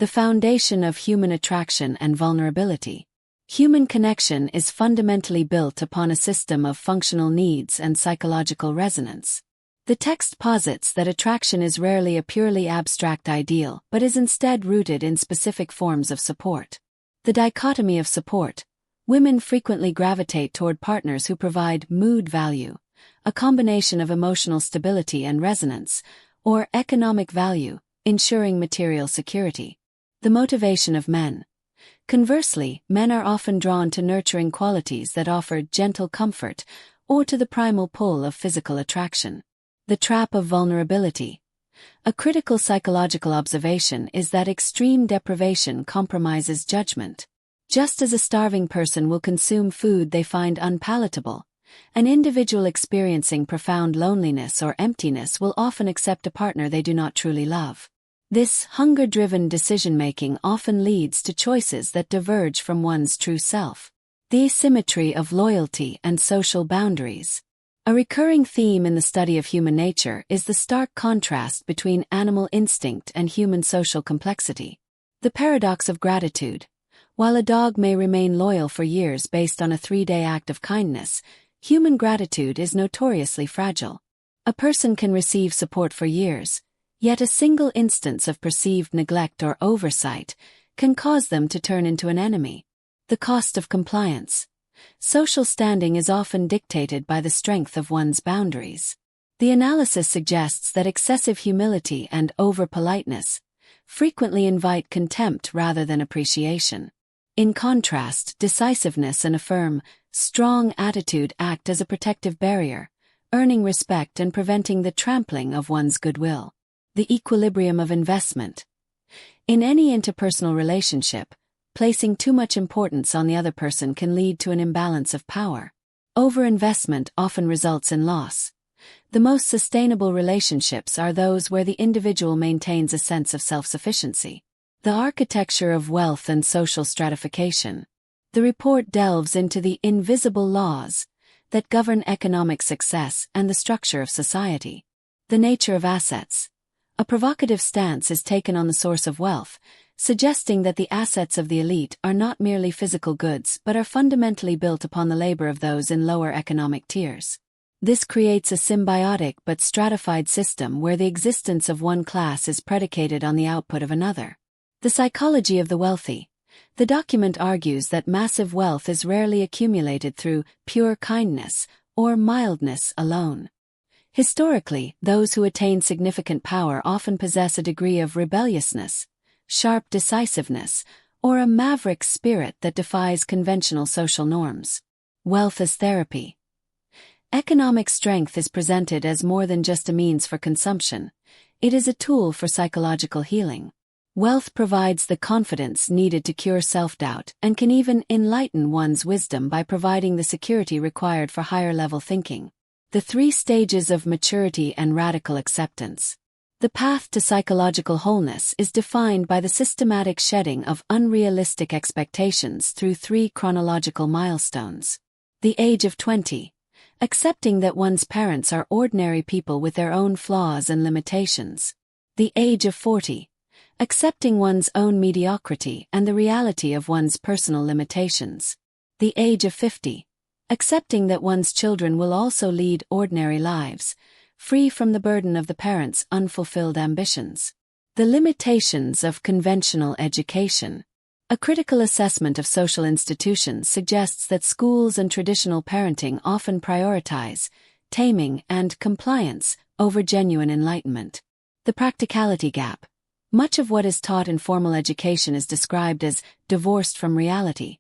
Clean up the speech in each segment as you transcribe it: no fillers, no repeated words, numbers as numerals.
the foundation of human attraction and vulnerability. Human connection is fundamentally built upon a system of functional needs and psychological resonance. The text posits that attraction is rarely a purely abstract ideal but is instead rooted in specific forms of support. The dichotomy of support. Women frequently gravitate toward partners who provide mood value, a combination of emotional stability and resonance, or economic value, ensuring material security. The motivation of men. Conversely, men are often drawn to nurturing qualities that offer gentle comfort, or to the primal pull of physical attraction. The trap of vulnerability. A critical psychological observation is that extreme deprivation compromises judgment. Just as a starving person will consume food they find unpalatable, an individual experiencing profound loneliness or emptiness will often accept a partner they do not truly love. This hunger-driven decision-making often leads to choices that diverge from one's true self. The asymmetry of loyalty and social boundaries. A recurring theme in the study of human nature is the stark contrast between animal instinct and human social complexity. The paradox of gratitude. While a dog may remain loyal for years based on a 3-day act of kindness, human gratitude is notoriously fragile. A person can receive support for years, yet a single instance of perceived neglect or oversight can cause them to turn into an enemy. The cost of compliance. Social standing is often dictated by the strength of one's boundaries. The analysis suggests that excessive humility and over-politeness frequently invite contempt rather than appreciation. In contrast, decisiveness and a firm, strong attitude act as a protective barrier, earning respect and preventing the trampling of one's goodwill. The equilibrium of investment. In any interpersonal relationship, placing too much importance on the other person can lead to an imbalance of power. Overinvestment often results in loss. The most sustainable relationships are those where the individual maintains a sense of self-sufficiency. The architecture of wealth and social stratification. The report delves into the invisible laws that govern economic success and the structure of society. The nature of assets. A provocative stance is taken on the source of wealth, suggesting that the assets of the elite are not merely physical goods but are fundamentally built upon the labor of those in lower economic tiers. This creates a symbiotic but stratified system where the existence of one class is predicated on the output of another. The psychology of the wealthy. The document argues that massive wealth is rarely accumulated through pure kindness or mildness alone. Historically, those who attain significant power often possess a degree of rebelliousness, sharp decisiveness, or a maverick spirit that defies conventional social norms. Wealth as therapy. Economic strength is presented as more than just a means for consumption. It is a tool for psychological healing. Wealth provides the confidence needed to cure self-doubt and can even enlighten one's wisdom by providing the security required for higher-level thinking. The 3 stages of maturity and radical acceptance. The path to psychological wholeness is defined by the systematic shedding of unrealistic expectations through 3 chronological milestones. The age of 20. Accepting that one's parents are ordinary people with their own flaws and limitations. The age of 40. Accepting one's own mediocrity and the reality of one's personal limitations. The age of 50. Accepting that one's children will also lead ordinary lives, free from the burden of the parents' unfulfilled ambitions. The limitations of conventional education. A critical assessment of social institutions suggests that schools and traditional parenting often prioritize taming and compliance over genuine enlightenment. The practicality gap. Much of what is taught in formal education is described as divorced from reality,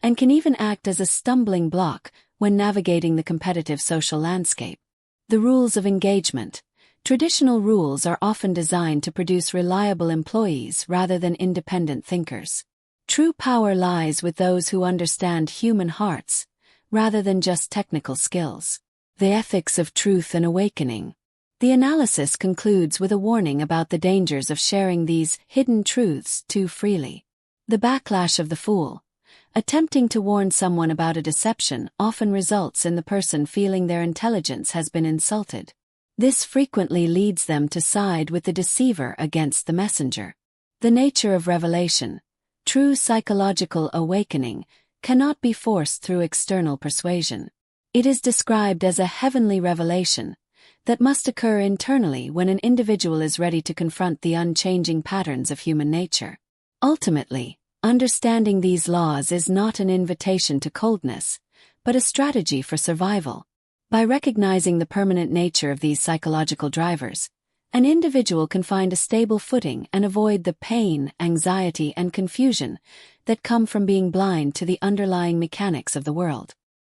and can even act as a stumbling block when navigating the competitive social landscape. The rules of engagement. Traditional rules are often designed to produce reliable employees rather than independent thinkers. True power lies with those who understand human hearts, rather than just technical skills. The ethics of truth and awakening. The analysis concludes with a warning about the dangers of sharing these hidden truths too freely. The backlash of the fool. Attempting to warn someone about a deception often results in the person feeling their intelligence has been insulted. This frequently leads them to side with the deceiver against the messenger. The nature of revelation, true psychological awakening, cannot be forced through external persuasion. It is described as a heavenly revelation that must occur internally when an individual is ready to confront the unchanging patterns of human nature. Ultimately, understanding these laws is not an invitation to coldness, but a strategy for survival. By recognizing the permanent nature of these psychological drivers, an individual can find a stable footing and avoid the pain, anxiety, and confusion that come from being blind to the underlying mechanics of the world.